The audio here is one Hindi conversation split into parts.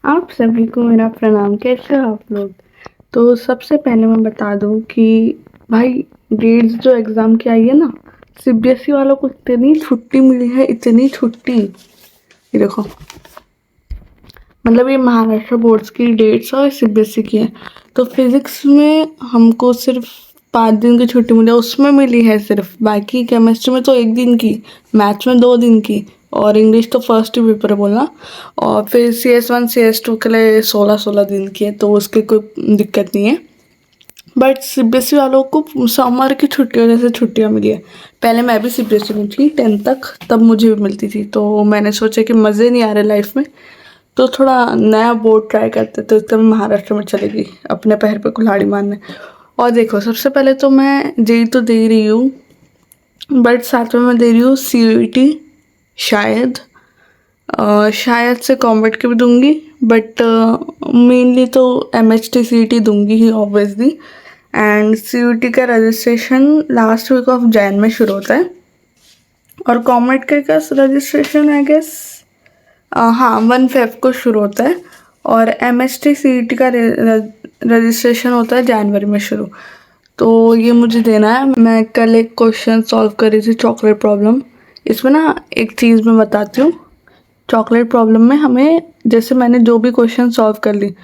आप सभी को मेरा प्रणाम। कैसे हो आप लोग? तो सबसे पहले मैं बता दूं कि भाई, डेट्स जो एग्ज़ाम की आई है ना, सीबीएसई वालों को इतनी छुट्टी मिली है, इतनी छुट्टी। ये देखो, मतलब ये महाराष्ट्र बोर्ड्स की डेट्स और सीबीएसई की है। तो फिजिक्स में हमको सिर्फ 5 दिन की छुट्टी मिली है, उसमें मिली है सिर्फ। बाकी केमिस्ट्री में तो 1 दिन की, मैथ्स में 2 दिन की, और इंग्लिश तो फर्स्ट ही पेपर है बोलना। और फिर CS1 CS2 के लिए 16-16 दिन की है, तो उसकी कोई दिक्कत नहीं है। बट सीबीएसई वालों को समर की छुट्टियों जैसे छुट्टियां मिली है। पहले मैं भी सीबीएसई में थी 10th तक, तब मुझे भी मिलती थी। तो मैंने सोचा कि मज़े नहीं आ रहे लाइफ में, तो थोड़ा नया बोर्ड ट्राई करते। तो तब महाराष्ट्र में चली गई अपने पैर पे कुल्हाड़ी मारने। और देखो, सबसे पहले तो मैं जेई तो दे रही हूँ, बट साथ में मैं दे रही हूँ सीयूईटी। शायद शायद से कॉम्बेट की भी दूंगी, बट मेनली तो MHT CET दूंगी ही ऑब्वियसली। एंड CUT का registration last week of Jan में शुरू होता है, और कॉमेट का रजिस्ट्रेशन आई गेस हाँ 1 फेब को शुरू होता है। और MHT CET का रजिस्ट्रेशन होता है जनवरी में शुरू। तो ये मुझे देना है। मैं कल एक क्वेश्चन सॉल्व कर रही थी, चॉकलेट प्रॉब्लम। इसमें ना एक चीज़ मैं बताती हूँ। चॉकलेट प्रॉब्लम में हमें, जैसे मैंने जो भी क्वेश्चन सॉल्व कर ली,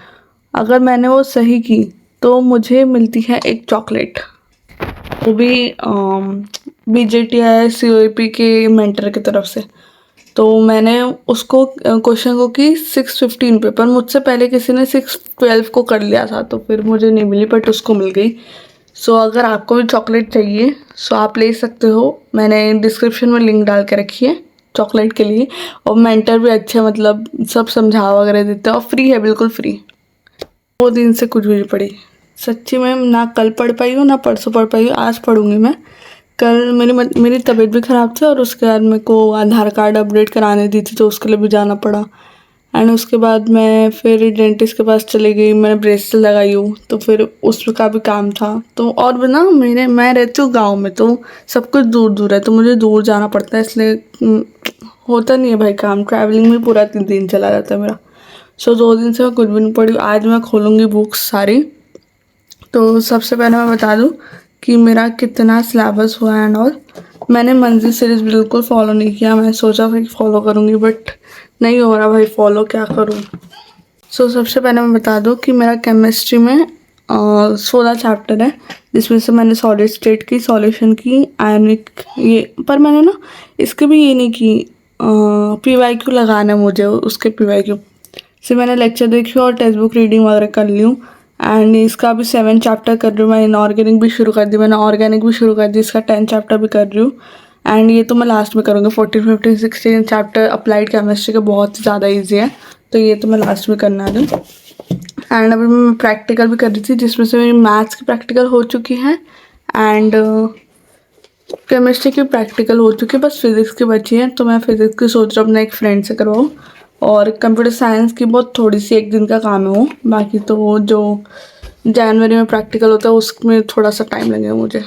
अगर मैंने वो सही की तो मुझे मिलती है एक चॉकलेट। वो भी BJTI COAP के मेंटर की तरफ से। तो मैंने उसको क्वेश्चन को की 6:15 पे, पर मुझसे पहले किसी ने 6:12 को कर लिया था, तो फिर मुझे नहीं मिली, बट उसको मिल गई। सो अगर आपको भी चॉकलेट चाहिए सो आप ले सकते हो। मैंने डिस्क्रिप्शन में लिंक डाल के रखी है चॉकलेट के लिए। और मेंटर भी अच्छे, मतलब सब समझा वगैरह देते हैं, और फ्री है, बिल्कुल फ्री। 2 दिन से कुछ भी नहीं पढ़ी सच्ची में। ना कल पढ़ पाई हूँ, ना परसों पढ़ पाई हूँ। आज पढ़ूंगी मैं। कल मेरी तबीयत भी ख़राब थी, और उसके बाद मेरे को आधार कार्ड अपडेट कराने दी थी, तो उसके लिए भी जाना पड़ा। एंड उसके बाद मैं फिर डेंटिस्ट के पास चली गई। मैंने ब्रेसलेट लगाई हूँ, तो फिर उसका भी काम था। तो और भी ना, मैं रहती हूँ गाँव में, तो सब कुछ दूर दूर है, तो मुझे दूर जाना पड़ता है, इसलिए होता नहीं है भाई काम। ट्रैवलिंग में पूरा 3 दिन चला जाता है मेरा। सो 2 दिन से मैं कुछ भी नहीं पढ़ी। आज मैं खोलूँगी बुक्स सारी। तो सबसे पहले मैं बता दूँ कि मेरा कितना सिलेबस हुआ है एंड ऑल। मैंने मंजिल सीरीज बिल्कुल फॉलो नहीं किया। मैं सोचा था कि फॉलो करूँगी, बट नहीं हो रहा भाई फॉलो, क्या करूँ। सो सबसे पहले मैं बता दूँ कि मेरा केमिस्ट्री में 16 चैप्टर है, जिसमें से मैंने सॉलिड स्टेट की सॉल्यूशन की, आयनिक ये। पर मैंने ना इसके भी ये नहीं की PYQ लगाना है मुझे, उसके PYQ से मैंने लेक्चर देखी और टेक्स्ट बुक रीडिंग वगैरह कर ली हूँ। एंड इसका भी 7 चैप्टर कर रही हूँ मैं। इनऑर्गेनिक भी शुरू कर दी मैंने, ऑर्गेनिक भी शुरू कर दी, इसका 10 चैप्टर भी कर रही हूँ। एंड ये तो मैं लास्ट में करूँगी। 14, 15, 16 चैप्टर अप्लाइड केमिस्ट्री के बहुत ज़्यादा ईजी है, तो ये तो मैं लास्ट में करना है। एंड अभी मैं प्रैक्टिकल भी कर रही थी, जिसमें से मेरी मैथ्स की प्रैक्टिकल हो चुकी है, एंड केमिस्ट्री की प्रैक्टिकल हो चुकी है, बस फिज़िक्स की बची है। तो मैं फिज़िक्स की सोच रहा हूँ अपने एक फ्रेंड से करवाऊँ। और कंप्यूटर साइंस की बहुत थोड़ी सी 1 दिन का काम है वो। बाकी तो वो जो जनवरी में प्रैक्टिकल होता है उसमें थोड़ा सा टाइम लगेगा मुझे।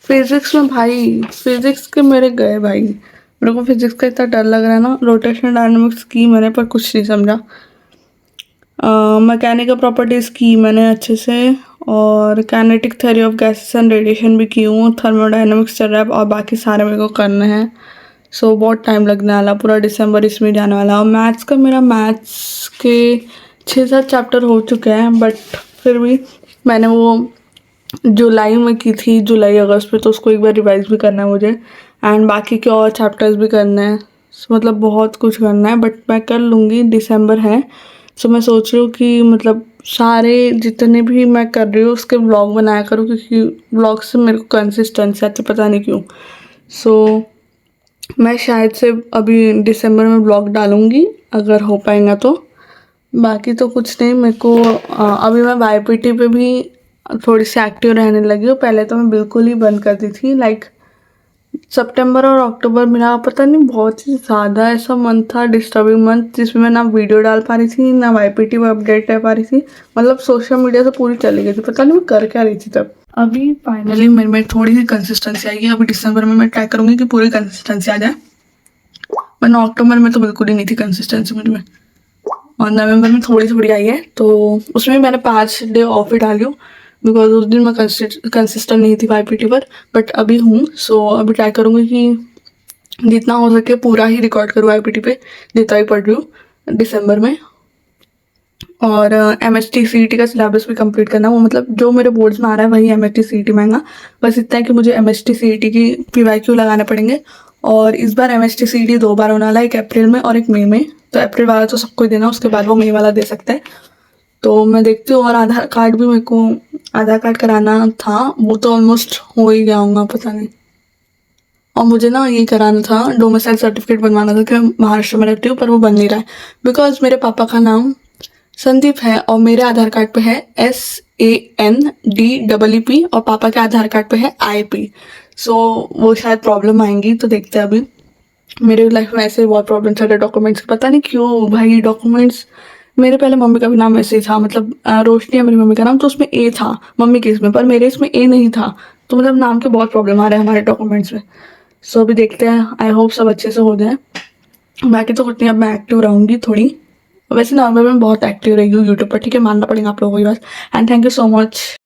फिज़िक्स में भाई, फिज़िक्स के मेरे गए भाई। मेरे को फिज़िक्स का इतना डर लग रहा है ना। रोटेशनल डायनामिक्स की मैंने, पर कुछ नहीं समझा। मैकेनिकल प्रॉपर्टीज़ की मैंने अच्छे से, और kinetic theory of gases and radiation भी की हूँ। थर्मोडायनामिक्स चल रहा है, और बाकी सारे मेरे को करने हैं। सो बहुत टाइम लगने वाला, पूरा दिसंबर इसमें जाने वाला। और मैथ्स का, मेरा मैथ्स के 6-7 चैप्टर हो चुके हैं, बट फिर भी मैंने वो जुलाई में की थी, जुलाई अगस्त में, तो उसको एक बार रिवाइज भी करना है मुझे। एंड बाकी के और चैप्टर्स भी करने हैं। मतलब बहुत कुछ करना है, बट मैं कर लूँगी। दिसंबर है, सो मैं सोच रही हूँ कि मतलब सारे जितने भी मैं कर रही हूँ उसके व्लॉग बनाया करूँ, क्योंकि व्लॉग से मेरे को कंसिस्टेंसी आती, पता नहीं क्यों। सो मैं शायद से अभी दिसंबर में व्लॉग डालूँगी, अगर हो पाएगा तो। बाकी तो कुछ नहीं। मेरे को अभी मैं YPT पे भी थोड़ी सी एक्टिव रहने लगी हूँ। पहले तो मैं बिल्कुल ही बंद कर दी थी। लाइक सितंबर और अक्टूबर मेरा पता नहीं बहुत ही ज़्यादा ऐसा मंथ था, डिस्टर्बिंग मंथ, जिसमें मैं ना वीडियो डाल पा रही थी, ना YPT में अपडेट रह पा रही थी। मतलब सोशल मीडिया से पूरी चली गई थी, पता नहीं मैं कर क्या रही थी तब। अभी फाइनली मेरे में थोड़ी सी कंसिस्टेंसी आई है। अभी दिसंबर में मैं ट्राई करूँगी कि पूरी कंसिस्टेंसी आ जाए, वरना अक्टूबर में तो बिल्कुल ही नहीं थी कंसिस्टेंसी मुझ में। और नवंबर में थोड़ी थोड़ी आई है, तो उसमें मैंने 5 डे ऑफ ही डाली हूँ बिकॉज उस दिन मैं कंसिस्टेंट नहीं थी वाईपीटी पर, बट अभी हूँ। सो अभी ट्राई करूँगी कि जितना हो सके पूरा ही रिकॉर्ड करूँ वाईपीटी पे, जितना ही पढ़ रही हूँ दिसंबर में। और MHT CET का सिलेबस भी कंप्लीट करना, वो मतलब जो मेरे बोर्ड्स में आ रहा है वही MHT CET में आएगा। बस इतना है कि मुझे MHT CET की PYQ लगाने पड़ेंगे। और इस बार MHT CET 2 बार होने वाला है, एक अप्रैल में और एक मई में। तो अप्रैल वाला तो सबको ही देना, उसके बाद वो मई वाला दे सकते हैं। तो मैं देखती हूँ। और आधार कार्ड भी मेरे को आधार कार्ड कराना था, वो तो ऑलमोस्ट हो ही गया होगा, पता नहीं। और मुझे ना ये कराना था, डोमिसाइल सर्टिफिकेट बनवाना था कि मैं महाराष्ट्र में रहती हूँ, पर वो बन नहीं रहा है बिकॉज मेरे पापा का नाम संदीप है और मेरे आधार कार्ड पे है SANDEEP और पापा के आधार कार्ड पे है IP। सो वो शायद प्रॉब्लम आएंगी, तो देखते हैं अभी। मेरे लाइफ में ऐसे बहुत प्रॉब्लम चल रहे डॉक्यूमेंट्स, पता नहीं क्यों भाई डॉक्यूमेंट्स। मेरे पहले मम्मी का भी नाम ऐसे ही था, मतलब रोशनी है मेरी मम्मी का नाम, तो उसमें A था मम्मी के इसमें, पर मेरे इसमें A नहीं था। तो मतलब नाम के बहुत प्रॉब्लम आ रहे हैं हमारे डॉक्यूमेंट्स में। सो अभी देखते हैं, आई होप सब अच्छे से हो जाए। बाकी तो कुछ नहीं, अब मैं एक्टिव रहूँगी थोड़ी। वैसे नॉर्मल में बहुत एक्टिव रही हूँ यूट्यूब पर, ठीक है, मानना पड़ेगा आप लोगों को ये बात। And thank you so much